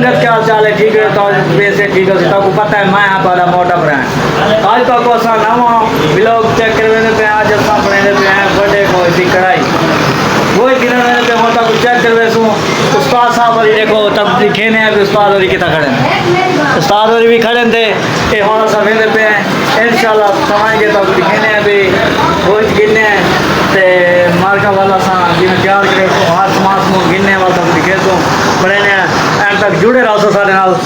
संगत क्या चाल है ठीक है तो वैसे ठीक है तो पता है मैं यहाँ पर मोटा ब्रांड आज तक को सा नवा ब्लॉग चेक करने पे आज असा पढ़ने पे हैं बड़े को सी कढ़ाई वो गिरने पे होता कुछ चेक करवे सो उस्ताद साहब और देखो तब दिखे ने उस्ताद और कितना खड़े हैं उस्ताद और भी खड़े थे ये होना सब मेरे पे हैं इंशाल्लाह समाएंगे तब दिखे ने अभी वो गिरने ते मार्का वाला सा जिन्हें तैयार करे तो हाथ मास में गिरने वाला तब दिखे तो बड़े ने एंड तक जुड़े रहो सारे नाल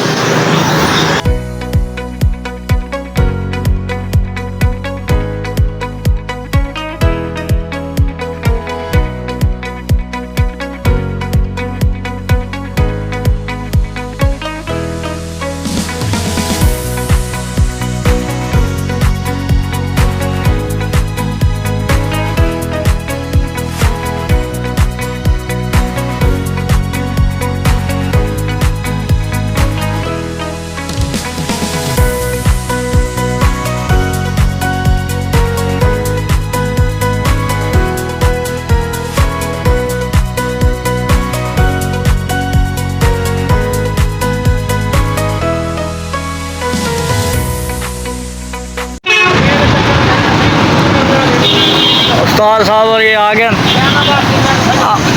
उस्ताद साहब और ये आ गए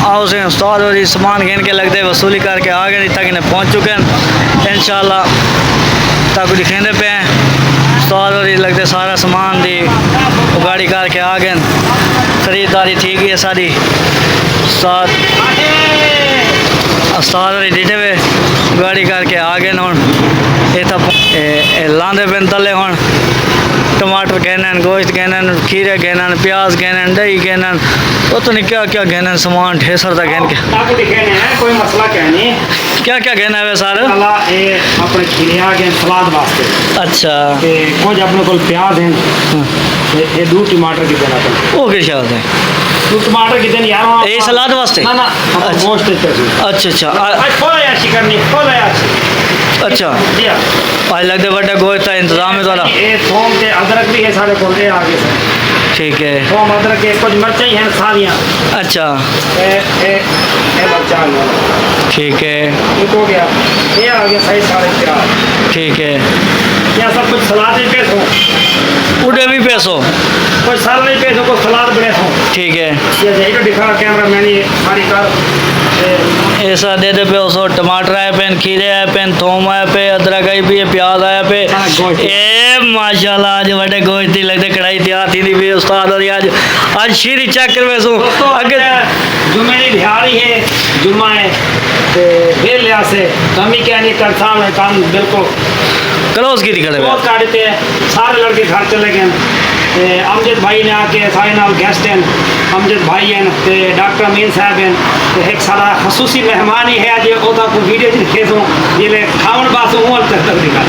आओ से उस्ताद और ये सामान गिन के लगते वसूली करके आ गए तक इन्हें पहुँच चुके हैं इंशाल्लाह तक दिखेंदे पे हैं उस्ताद और ये लगते सारा सामान दी गाड़ी करके आ गए खरीदारी ठीक है सारी उस्ताद और डीटे हुए गाड़ी करके आ गए हूँ ये तब लांदे पे तले हूँ टमाटर कहने गोश्त कहने खीरे कहने प्याज कहने दही कहने वो तो नहीं क्या क्या कहने सामान ढेसर था कहने के कोई मसला कहने क्या क्या कहना है सर अपने खीरे आ गए सलाद वास्ते अच्छा कुछ अपने को प्याज हैं ये दो टमाटर की तरह वो किस शायद है दो टमाटर की दिन यार ये सलाद वास्ते ना गोश्त अच्छा अच्छा आज लगते बड़ा गोश्त का इंतजाम है थोड़ा ये थोम ते अदरक भी है सारे को आगे से ठीक है थोम अदरक के कुछ मिर्चें हैं सारियां अच्छा ए मिर्चा ठीक है ये हो गया ये आ गया सही सारे प्याज ठीक है क्या सब कुछ सलाद ही पेश हो उड़े भी पैसों कोई साल नहीं पेश हो कोई सलाद बने हो ठीक है ये देखो दिखा कैमरा मैंने सारी कार ऐसा दे दे पे उसो टमाटर आए पे खीरे आए पे थोम आए पे अदरक आई भी प्याज आया पे ए माशाल्लाह आज बड़े गोश्त ही लगते कढ़ाई तैयार थी भी उस्ताद और आज शीरी चेक करवे सो अगे जुमे की दिहाड़ी है जुम्मा है ते फिर लिया से कमी क्या नहीं कर सामने काम बिल्कुल क्लोज की दिखा बहुत काटते हैं सारे लड़के घर चले गए अमजद भाई ने आके सारे नाल गेस्ट हैं अमजद भाई हैं ते डॉक्टर अमीन साहब हैं तो एक सारा खसूसी मेहमान ही है आज ओदा को वीडियो दिखे सो ये खावन बास हूँ तक दिखा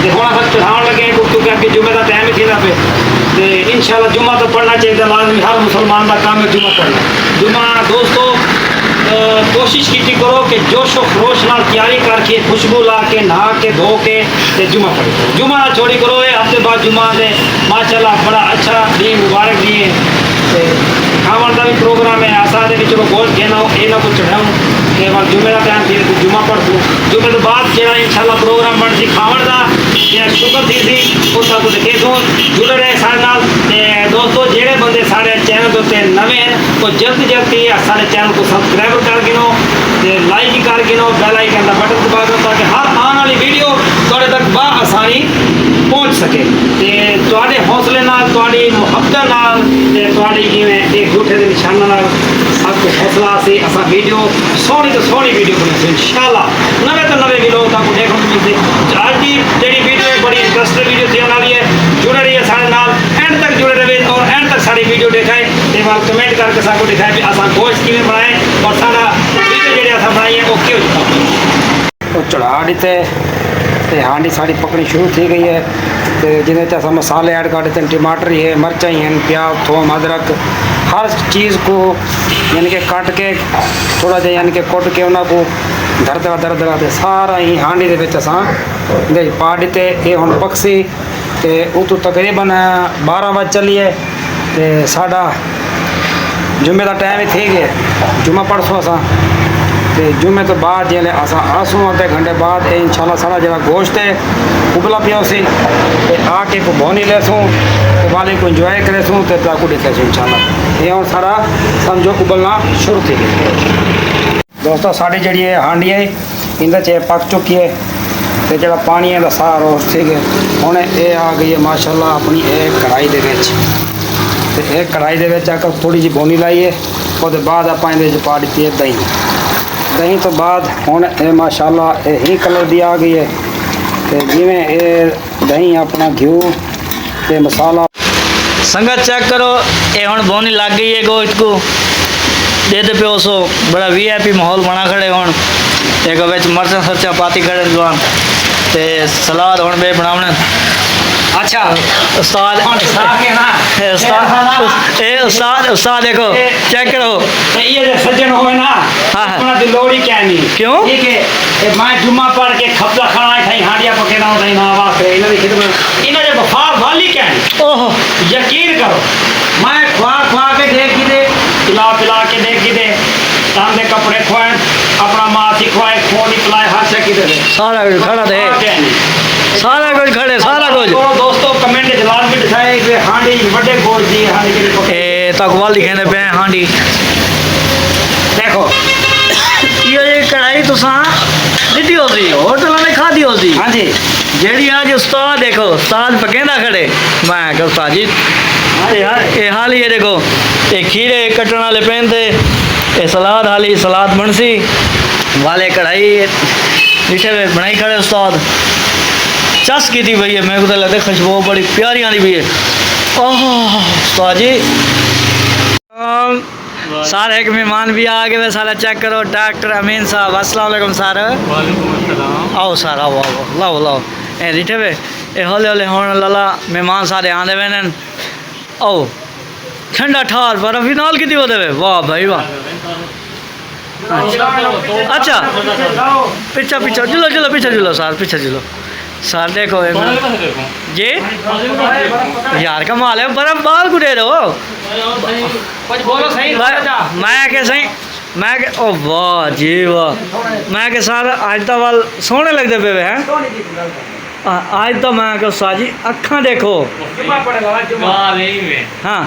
ते होना सब चढ़ावन लगे क्योंकि जुम्मे का टाइम ही थी पे तो इंशाल्लाह जुम्मा तो पढ़ना चाहिए लाजमी हर मुसलमान का काम है जुम्मा पढ़ना जुम्मा दोस्तों कोशिश की करो कि जोशो खरोश नाल तैयारी करके खुशबू ला के नहा के धो के जुम्मा पढ़ो जुम्मा ना छोड़ी करो हफ्ते बाद जुम्मा दे माशाल्लाह बड़ा अच्छा दी मुबारक दी है खावन का भी प्रोग्राम है आशा दे चलो गोश्त घेना हो ये ना कुछ चढ़ाऊँ कि मैं जुम्मे का टाइम थी जुम्मा पढ़ दूँ जुम्मे तो बाद जो इंशाल्लाह प्रोग्राम बन सी खावन का शुक्र थी उस कुछ देखे सो जुड़े रहे सारे नाल दोस्तों जेड़े बंदे सारे चैनल के उत्ते नवे हैं वो जल्दी जल्दी सारे चैनल को सब्सक्राइब कर गिनो लाइक कर गिनो बेल आइकन का बटन दबा दो ताकि हर आने वाली वीडियो थोड़े तक आसानी पहुँच सके थोड़े हौसले नाल थोड़ी मुहब्बत नाल एक झूठे के निशाना नाल सबको हौसला से असा वीडियो सोहनी तो सोहनी वीडियो बने इंशाल्लाह नवे तो नवे वीडियो तक देखने को मिलते आज की जी वीडियो है बड़ी इंटरेस्टिंग वीडियो थी वाली है जुड़े रहिए सारे नाल एंड तक जुड़े रहे और एंड तक सारी वीडियो दिखाए ते बार कमेंट करके सबको दिखाए भी आसान गोश्त किवें बनाए और सारा वीडियो जेडे असा बनाई है ओके हो जाता वो चढ़ा दीते ते हांडी साड़ी पकड़ी शुरू थी गई है तो जिन्हें अस मसाले ऐड कर देते हैं टमाटर ही है मिर्चा ही हैं प्याज थोम अदरक हर चीज़ को यानी कि कट के थोड़ा जहा यानी कि कुट के उन्होंने दरदरा सारा ही हांडी दे विच असां दही पा दिते ये हुण पकसी तो उतों तकरीबन 12 बज चलिए तो साडा जुम्मे का टाइम ही थी गया जुम्मा पढ़सो असां ते जुम्मे तो बाद जेल्लै असां आसूं अद्धे घंटे बाद ये इंशाल्लाह सारा जेह्ड़ा गोश्त है उबला पिया उसी ते आके को भोनी लेसूं ते वाले को इंजॉय करेसूं ते ताकू दिखेसूं इंशाल्लाह ये हुण सारा समझो उबलना शुरू थी गई। दोस्तों साड़ी जी हांडी है इंदे च पक चुकी है तो जो पानी है सारा रोस्ट थी गए हुण ये आ गई है माशाल्लाह अपनी एक कढ़ाई दे विच ते एक कढ़ाई दे विच आकर थोड़ी जी बोनी लाई है उसके बाद आप पा दी है दही दही तो बाद हुण ये माशाल्लाह यही कलर दी आ गई है तो जिमें ये दही अपना घ्यू ते मसाला संगत चेक करो ये हुण बोनी लग गई है गोश्त को देते पे सो बड़ा VIP माहौल बना खड़े हुण एक विच मर्चां सर्चां पाती खड़े जवान ते सलाद हुण बे बनावण अच्छा उस्ताद उस्ताद देखो चेक करो तो ये जो सज्जन होए ना हाँ। अपना दी लोड़ी क्या नहीं क्यों? ठीक है ये मैं जुम्मा पढ़ के खपला खाना खाई हांडिया पके ना उठाई ना वास्ते इन्हां दी खिदमत इन्हां दे वफा वाली क्या नहीं ओहो यकीन करो मैं खवा के देख की दे पिला के देख की दे तांदे कपड़े खोए अपना मासी खोए खोनी पिलाए हर से की दे सारा कुछ खड़ा दे क्या नहीं सारा कुछ खड़े सारा कुछ तो दोस्तों कमेंट जवाब भी दिखाए कि हांडी बड़े गोल दी हांडी के लिए ए तकवाल लिखे पे हांडी देखो ये कढ़ाई तुसा दिती होसी होटल ने खादी होसी हाँ जी जेड़ी आज उस्ताद देखो उस्ताद पकेंदा खड़े मैं कह उस्ताद जी ये हाल ये देखो ये खीरे कटने वाले पेन थे ये सलाद हाली सलाद बनसी वाले कढ़ाई मीठे में बनाई खड़े उस्ताद चस की थी भैया मेरे को तो लगता है खुशबू बड़ी प्यारी आती भैया ओह उस्ताद जी सारे एक मेहमान भी आ गए वे सारा चेक करो डॉक्टर अमीन साहब अस्सलाम वालेकुम सर आओ सर आओ आओ लाओ लाओ ए रिठे वे ए हौले हौले होने लला मेहमान सारे आंदे वे न आओ ठंडा ठार बर्फ भी नाल की होते वे वाह भाई वाह अच्छा पीछा पीछा जुलो जुलो पीछे जुलो सर देखो जी यार कमाल है बर्फ बाल कुटे रहो कुछ बोलो सही मैं के सही मैं के ओ वाह जी वाह मैं के सर आज तो वाल सोने लगते पे हैं आज तो मैं को साजी अखा देखो हाँ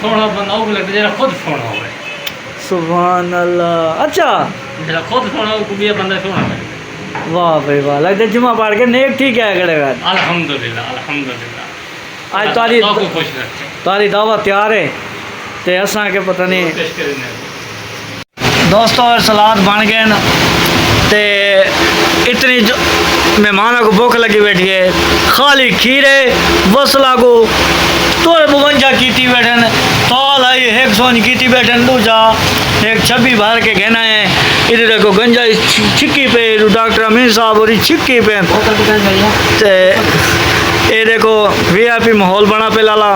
सोना बंदा वो लगता जरा खुद सोना हो सुभान अल्लाह अच्छा जरा खुद सोना हो भी बंदा सोना है वाह भाई वाह लगता जुमा पढ़ के नेक ठीक है करेगा अल्हम्दुलिल्लाह अल्हम्दुलिल्लाह आज तारी को खुश रखे तारी दावत तैयार है ते असा के पता नहीं पेश करें दोस्तों और सलाद बन गए न ते इतनी मेहमानों को भूख लगी बैठी है खाली खीरे वसला को तोड़े 52 की बैठन थाल आई 100 की बैठन दूजा एक 26 भर के कहना है इधर देखो गंजा छिक्की पे डॉक्टर अमीन साहब और छिक्की पे ते ये देखो VIP माहौल बना पे लाला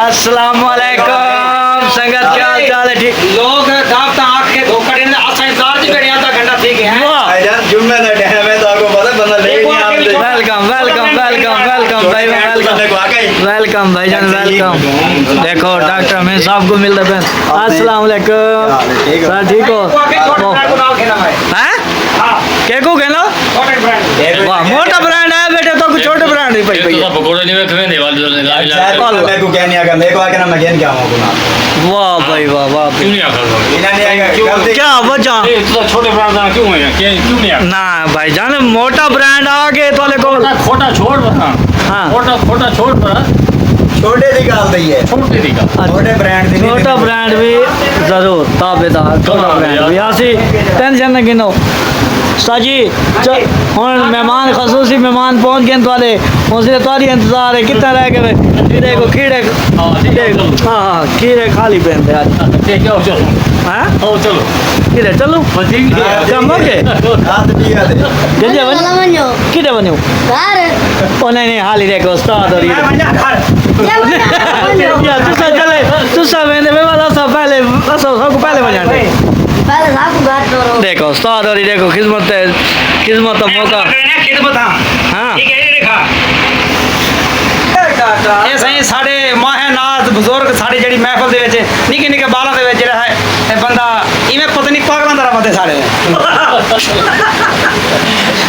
अस्सलाम वालेकुम संगत क्या हाल चाल है ठीक लोग दावत आंख के धोखा देने आशा इंतजार जी करिया आधा घंटा ठीक है वाह यार जुम्मे का टाइम है तो आपको पता है बंदा लेट नहीं आते वेलकम वेलकम वेलकम वेलकम भाई वेलकम वेलकम भाईजान वेलकम देखो डॉक्टर अमीन साहब को मिल रहे हैं अस्सलाम वालेकुम सर ठीक हो हैं के को कहना वाह मोटा ब्रांड है बेटे तो कुछ छोटे ब्रांड नहीं भाई तो पकोड़े नहीं रखवे ने वाले मेरे को क्या नहीं आगा मेरे को आके ना मैं क्या हूं गुना वाह भाई वाह वाह क्यों नहीं आता बिना नहीं आएगा क्या वजह ये तो छोटे ब्रांड का क्यों है क्यों नहीं आता ना भाईजान मोटा ब्रांड आगे तो को खोटा छोड़ बता हाँ खोटा छोड़ पर छोटे दी गाल दी है छोटे दी का छोटे ब्रांड दी छोटा ब्रांड भी जरूर ताबेदार छोटा ब्रांड भी आसी टेंशन न गिनो साजी हूँ मेहमान खसूसी मेहमान पहुँच गए थोड़े उसने थोड़ी इंतजार है कितना रह गए खीरे को खीरे हाँ हाँ खीरे खाली पहनते आज ठीक है चलो हाँ ओ चलो खीरे चलो ठीक है कम हो गए हाथ दिया दे जल्दी बन किधर बनो ओ नहीं नहीं हाली देखो उस्ताद और या तुसा चले तुसा मैंने वाला सब पहले सबको पहले बजाते देखो उस्ताद और देखो खिदमत है खिदमत का मौका खिदमत हाँ ठीक है ये देखा ये सही साढ़े माह नाथ बुजुर्ग साड़ी जड़ी महफिल दे विच निके निके बालों दे विच ये बंदा इवें पता नहीं पागलों तरह बंदे सारे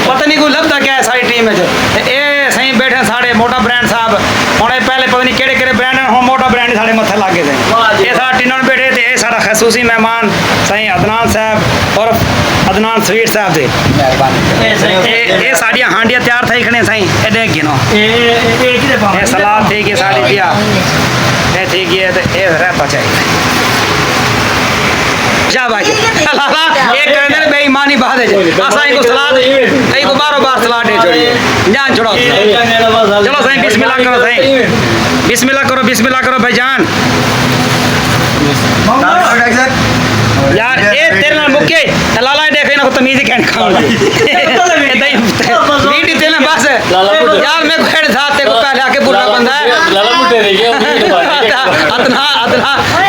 पता नहीं कोई लभदा क्या है सारी टीम में ये सही बैठे साढ़े मोटा ब्रांड साहब हूँ पहले पता नहीं केड़े ब्रांड हैं हम मोटा ब्रांड साढ़े मत्थे लागे थे ये सारा टीनों बैठे थे ये सारा खसूसी मेहमान सही अदनान साहब और अदनान स्वीट साहब थे ये साड़ियाँ हांडियाँ तैयार थी खड़े सही ये देख गिनो ये सलाद थी कि साड़ी पिया ये थी कि ये रहता चाहिए शाबाश लाला एक कहने ने बेईमानी बात है असा इनको सलाद कई को बार सलाद दे छोड़िए जान छोड़ो चलो सही बिस्मिल्लाह करो भाईजान यार ये तेरे नाल मुक्के लाला देखे ना तमीज ही कहने खाऊंगा वीडी तेरे बस यार मैं खेड़ साथ ते को पहले आके बुरा बंदा है लाला मुट्टे रह गया अतना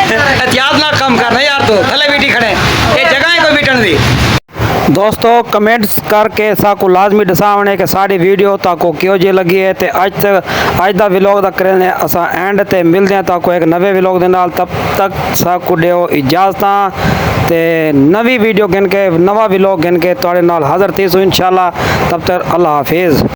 एहतियात ना कम करना यार तो थले वीडी खड़े ये जगह को मीटन दी दोस्तों कमेंट्स करके साको लाजमी दसावने के साड़ी वीडियो ताको क्यों जी लगी है ते अज दा व्लॉग दा करने असा एंड ते मिलते हैं ताको एक नवे व्लॉग दे नाल तब तक साको दियो इजाजत ते नवी वीडियो गिन के नवा व्लॉग गिन के तुहाडे नाल हाज़र थी सो इंशाल्लाह तब तक अल्लाह हाफिज़।